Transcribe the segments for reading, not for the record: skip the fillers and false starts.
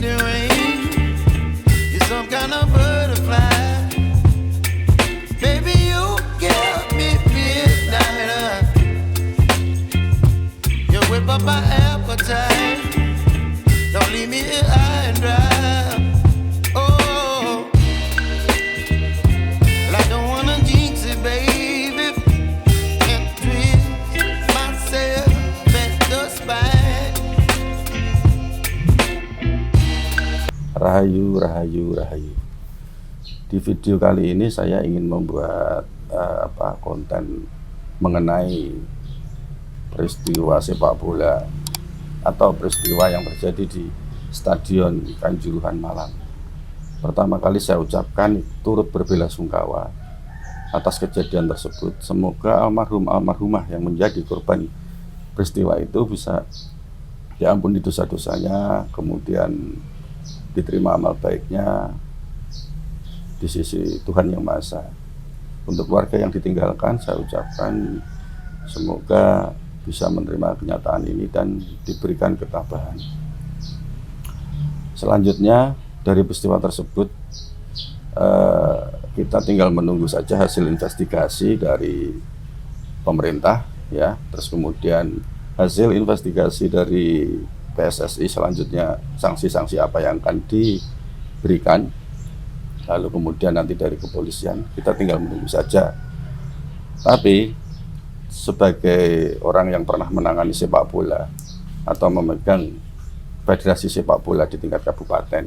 in the rain. You're some kind of butterfly. Baby, you give me midnight. You whip up my appetite. Don't leave me here high and dry. Oh, well, I don't wanna jinx it, baby, and twist myself at the spine. Rahayu, rahayu, rahayu. Di video kali ini saya ingin membuat konten mengenai peristiwa sepak bola atau peristiwa yang terjadi di Stadion Kanjuruhan Malang. Pertama kali saya ucapkan turut berbelasungkawa atas kejadian tersebut. Semoga almarhumah yang menjadi korban peristiwa itu bisa diampuni dosa-dosanya, kemudian diterima amal baiknya di sisi Tuhan Yang Maha Esa. Untuk keluarga yang ditinggalkan, saya ucapkan semoga bisa menerima kenyataan ini dan diberikan ketabahan. Selanjutnya dari peristiwa tersebut kita tinggal menunggu saja hasil investigasi dari pemerintah, ya. Terus kemudian hasil investigasi dari PSSI, selanjutnya sanksi-sanksi apa yang akan diberikan. Lalu kemudian nanti dari kepolisian, kita tinggal menunggu saja. Tapi sebagai orang yang pernah menangani sepak bola atau memegang federasi sepak bola di tingkat kabupaten,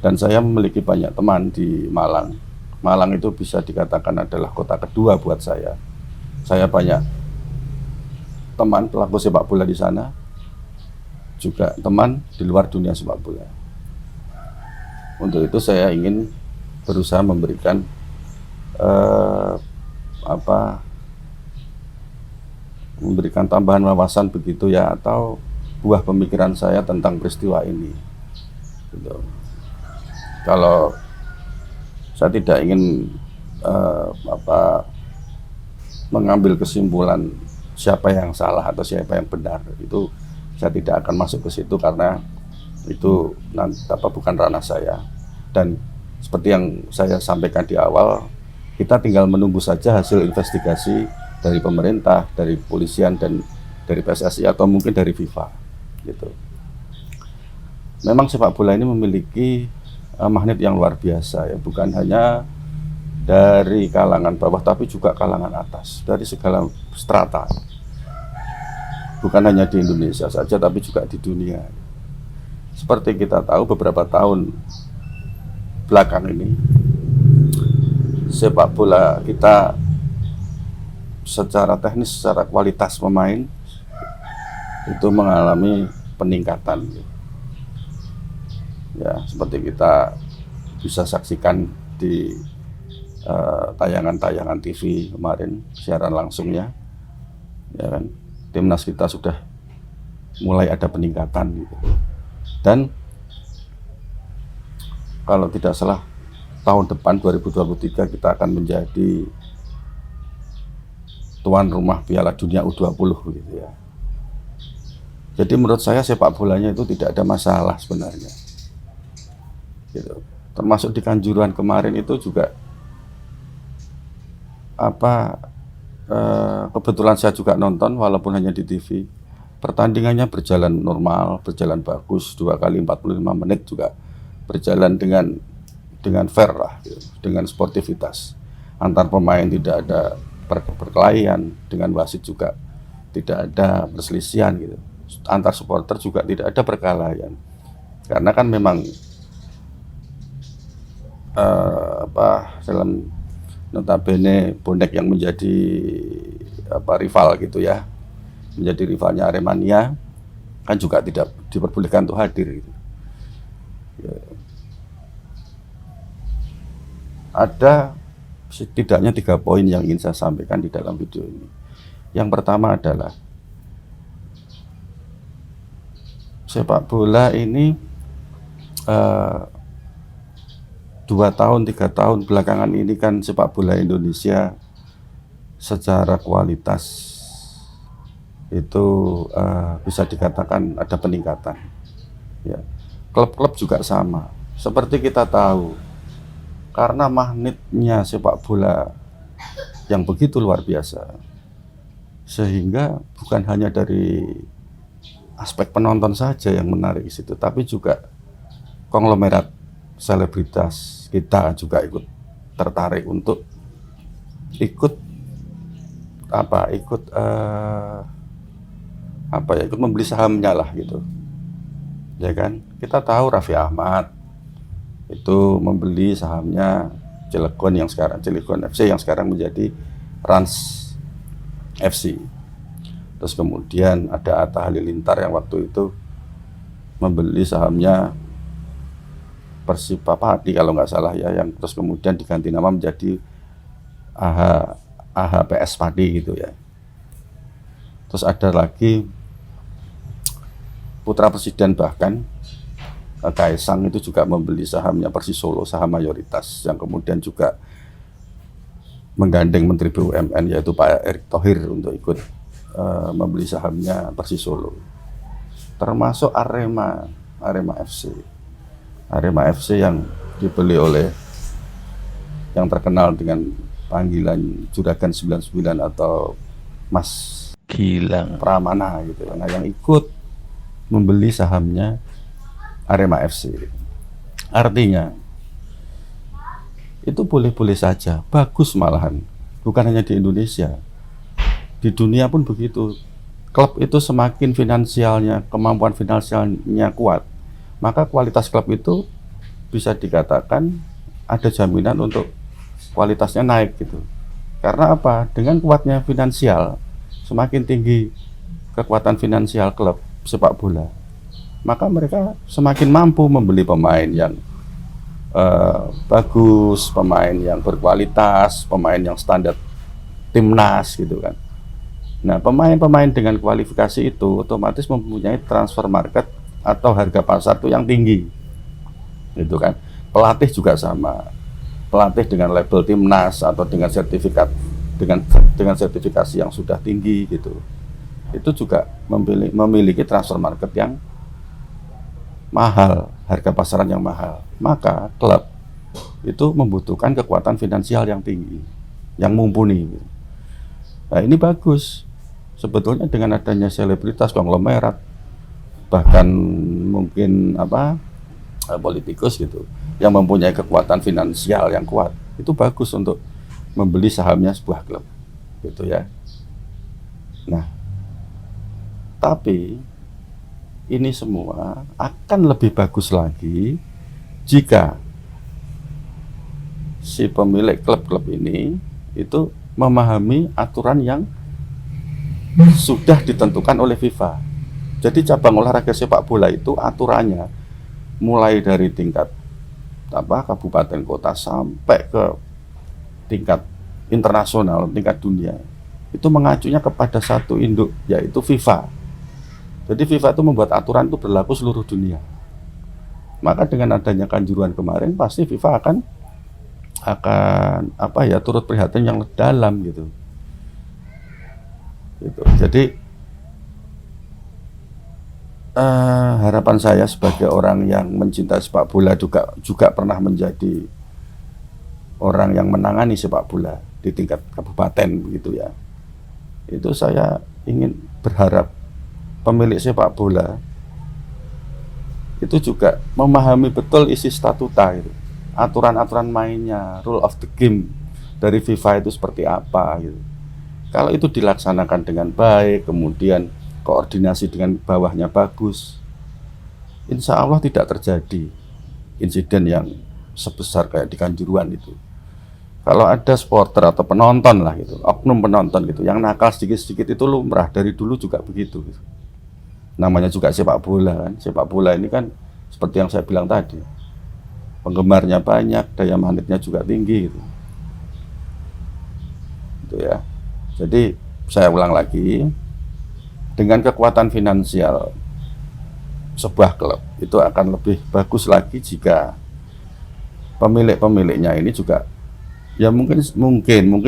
dan saya memiliki banyak teman di Malang. Malang itu bisa dikatakan adalah kota kedua buat saya. Saya banyak teman pelaku sepak bola di sana, juga teman di luar dunia sepak bola. Untuk itu saya ingin berusaha memberikan memberikan tambahan wawasan begitu ya, atau buah pemikiran saya tentang peristiwa ini gitu. Kalau saya tidak ingin mengambil kesimpulan siapa yang salah atau siapa yang benar, itu saya tidak akan masuk ke situ karena itu bukan ranah saya. Dan seperti yang saya sampaikan di awal, kita tinggal menunggu saja hasil investigasi dari pemerintah, dari kepolisian, dan dari PSSI atau mungkin dari FIFA gitu. Memang sepak bola ini memiliki magnet yang luar biasa, ya, bukan hanya dari kalangan bawah tapi juga kalangan atas, dari segala strata. Bukan hanya di Indonesia saja tapi juga di dunia. Seperti kita tahu beberapa tahun belakang ini sepak bola kita secara teknis, secara kualitas pemain itu mengalami peningkatan. Ya, seperti kita bisa saksikan di tayangan-tayangan TV kemarin, siaran langsungnya, ya kan, timnas kita sudah mulai ada peningkatan gitu. Dan kalau tidak salah tahun depan 2023 kita akan menjadi tuan rumah Piala Dunia U20 gitu ya. Jadi menurut saya sepak bolanya itu tidak ada masalah sebenarnya. Gitu. Termasuk di Kanjuruhan kemarin itu juga kebetulan saya juga nonton walaupun hanya di TV. Pertandingannya berjalan normal, berjalan bagus, 2 kali 45 menit juga berjalan dengan fair lah, gitu, dengan sportivitas. Antar pemain tidak ada perkelahian, dengan wasit juga tidak ada perselisihan gitu. Antar supporter juga tidak ada perkelahian. Karena kan memang dalam notabene bonek yang menjadi rival gitu ya, menjadi rivalnya Aremania, kan juga tidak diperbolehkan untuk hadir gitu. Ya. Ada setidaknya 3 poin yang ingin saya sampaikan di dalam video ini. Yang pertama adalah sepak bola ini 2 tahun, 3 tahun belakangan ini kan sepak bola Indonesia secara kualitas itu bisa dikatakan ada peningkatan. Ya. Klub-klub juga sama. Seperti kita tahu, karena magnetnya sepak bola yang begitu luar biasa, sehingga bukan hanya dari aspek penonton saja yang menarik di situ, tapi juga konglomerat selebritas kita juga ikut tertarik untuk ikut ikut membeli sahamnya lah gitu, ya kan? Kita tahu Raffi Ahmad itu membeli sahamnya Cilegon FC yang sekarang menjadi Rans FC. Terus kemudian ada Atta Halilintar yang waktu itu membeli sahamnya Persipa Pati kalau nggak salah ya, yang terus kemudian diganti nama menjadi AHPS Pati gitu ya. Terus ada lagi putra presiden bahkan Kaisang itu juga membeli sahamnya Persis Solo, saham mayoritas, yang kemudian juga menggandeng Menteri BUMN yaitu Pak Erick Thohir untuk ikut membeli sahamnya Persis Solo. Termasuk Arema FC yang dibeli oleh yang terkenal dengan panggilan Juragan 99 atau Mas Gilang Pramana gitu. Nah, yang ikut membeli sahamnya Arema FC. Artinya itu boleh-boleh saja, bagus malahan. Bukan hanya di Indonesia, di dunia pun begitu. Klub itu semakin finansialnya, kemampuan finansialnya kuat, maka kualitas klub itu bisa dikatakan ada jaminan untuk kualitasnya naik gitu. Karena apa? Dengan kuatnya finansial, semakin tinggi kekuatan finansial klub sepak bola, maka mereka semakin mampu membeli pemain yang bagus, pemain yang berkualitas, pemain yang standar timnas gitu kan. Nah, pemain-pemain dengan kualifikasi itu otomatis mempunyai transfer market atau harga pasar itu yang tinggi, gitu kan. Pelatih juga sama, pelatih dengan label timnas atau dengan sertifikat dengan sertifikasi yang sudah tinggi gitu, itu juga memiliki transfer market yang mahal, harga pasaran yang mahal. Maka klub itu membutuhkan kekuatan finansial yang tinggi, yang mumpuni. Nah, ini bagus sebetulnya dengan adanya selebritas, konglomerat, bahkan mungkin politikus gitu, yang mempunyai kekuatan finansial yang kuat. Itu bagus untuk membeli sahamnya sebuah klub gitu ya. Nah, tapi ini semua akan lebih bagus lagi jika si pemilik klub-klub ini itu memahami aturan yang sudah ditentukan oleh FIFA. Jadi cabang olahraga sepak bola itu aturannya mulai dari tingkat kabupaten kota sampai ke tingkat internasional, tingkat dunia, itu mengacunya kepada satu induk, yaitu FIFA. Jadi FIFA itu membuat aturan itu berlaku seluruh dunia. Maka dengan adanya kanjuruhan kemarin, pasti FIFA akan turut prihatin yang dalam gitu. Jadi harapan saya sebagai orang yang mencintai sepak bola juga pernah menjadi orang yang menangani sepak bola di tingkat kabupaten begitu ya. Itu saya ingin berharap pemilik sepak bola itu juga memahami betul isi statuta itu, aturan-aturan mainnya, rule of the game dari FIFA itu seperti apa gitu. Kalau itu dilaksanakan dengan baik, kemudian koordinasi dengan bawahnya bagus, insya Allah tidak terjadi insiden yang sebesar kayak di Kanjuruhan itu. Kalau ada supporter atau penonton lah gitu, oknum penonton gitu, yang nakal sedikit-sedikit itu lumrah, dari dulu juga begitu gitu. Namanya juga sepak bola kan. Sepak bola ini kan seperti yang saya bilang tadi, penggemarnya banyak, daya magnetnya juga tinggi gitu. Itu ya. Jadi saya ulang lagi, dengan kekuatan finansial sebuah klub itu akan lebih bagus lagi jika pemilik-pemiliknya ini juga ya mungkin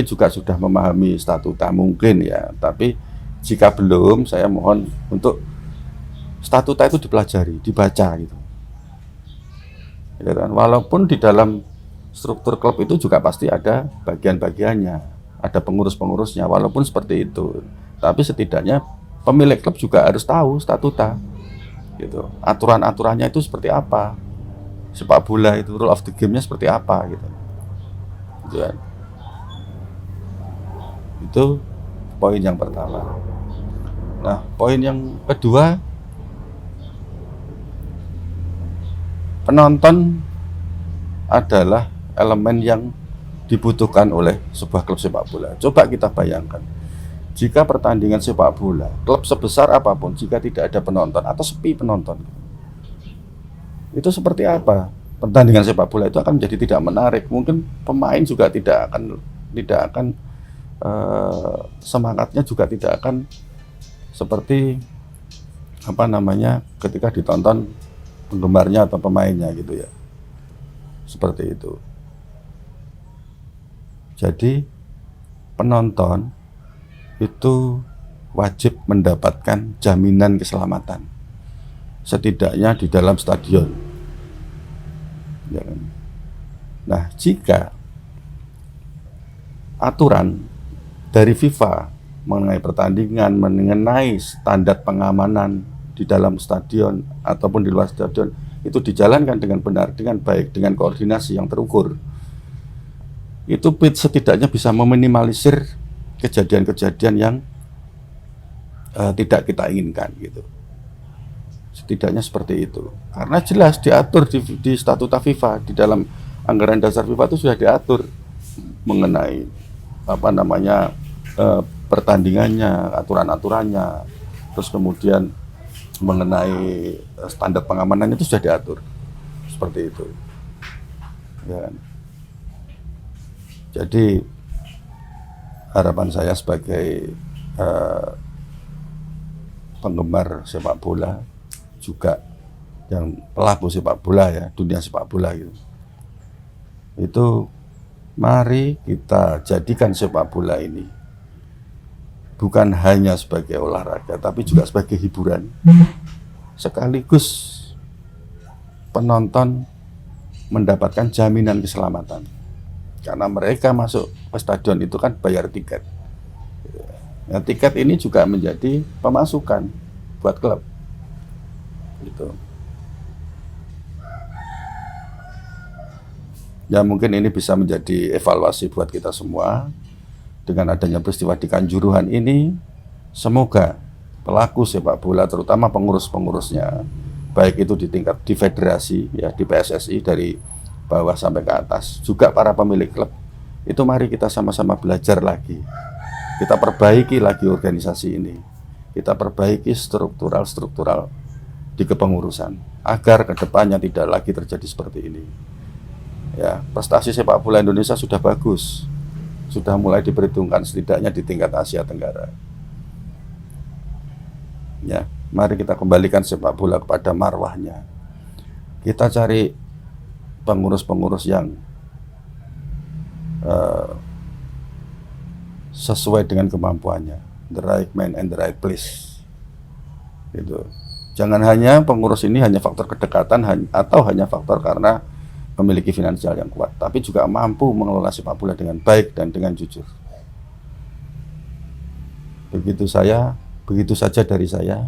juga sudah memahami statuta mungkin ya, tapi jika belum, saya mohon untuk statuta itu dipelajari, dibaca gitu. ya kan? Walaupun di dalam struktur klub itu juga pasti ada bagian-bagiannya, ada pengurus-pengurusnya, walaupun seperti itu. Tapi setidaknya pemilik klub juga harus tahu statuta, gitu. Aturan-aturannya itu seperti apa, sepak bola itu rule of the game-nya seperti apa, gitu. Gitu kan? Itu poin yang pertama. Nah, poin yang kedua, penonton adalah elemen yang dibutuhkan oleh sebuah klub sepak bola. Coba kita bayangkan, jika pertandingan sepak bola, klub sebesar apapun, jika tidak ada penonton atau sepi penonton, itu seperti apa? Pertandingan sepak bola itu akan menjadi tidak menarik. Mungkin pemain juga tidak akan semangatnya juga tidak akan seperti ketika ditonton penggemarnya atau pemainnya, gitu ya. Seperti itu. Jadi penonton itu wajib mendapatkan jaminan keselamatan, setidaknya di dalam stadion, ya kan? Nah, jika aturan dari FIFA mengenai pertandingan, mengenai standar pengamanan di dalam stadion ataupun di luar stadion itu dijalankan dengan benar, dengan baik, dengan koordinasi yang terukur, itu setidaknya bisa meminimalisir kejadian-kejadian yang tidak kita inginkan, gitu. Setidaknya seperti itu. Karena jelas diatur di statuta FIFA, di dalam anggaran dasar FIFA itu sudah diatur mengenai pertandingannya, aturan-aturannya, terus kemudian mengenai standar pengamanan itu sudah diatur seperti itu, ya kan? Jadi harapan saya sebagai penggemar sepak bola, juga yang pelaku sepak bola, ya, dunia sepak bola gitu, itu mari kita jadikan sepak bola ini bukan hanya sebagai olahraga, tapi juga sebagai hiburan. Sekaligus penonton mendapatkan jaminan keselamatan. Karena mereka masuk ke stadion itu kan bayar tiket. Nah, tiket ini juga menjadi pemasukan buat klub. Gitu. Ya, mungkin ini bisa menjadi evaluasi buat kita semua. Dengan adanya peristiwa di Kanjuruhan ini, semoga pelaku sepak bola, terutama pengurus-pengurusnya, baik itu di federasi, ya, di PSSI dari bawah sampai ke atas, juga para pemilik klub, itu mari kita sama-sama belajar lagi. Kita perbaiki lagi organisasi ini. Kita perbaiki struktural di kepengurusan, agar kedepannya tidak lagi terjadi seperti ini. Ya, prestasi sepak bola Indonesia sudah bagus, sudah mulai diperhitungkan setidaknya di tingkat Asia Tenggara. Ya, mari kita kembalikan sepak bola kepada marwahnya. Kita cari pengurus-pengurus yang sesuai dengan kemampuannya, the right man and the right place. Gitu. Jangan hanya pengurus ini hanya faktor kedekatan atau hanya faktor karena memiliki finansial yang kuat, tapi juga mampu mengelola sepak bola dengan baik dan dengan jujur. Begitu saja dari saya.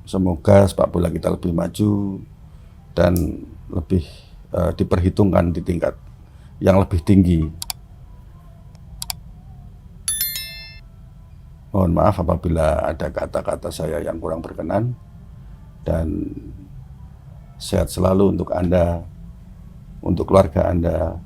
Semoga sepak bola kita lebih maju dan lebih diperhitungkan di tingkat yang lebih tinggi. Mohon maaf apabila ada kata-kata saya yang kurang berkenan, dan sehat selalu untuk Anda, untuk keluarga Anda,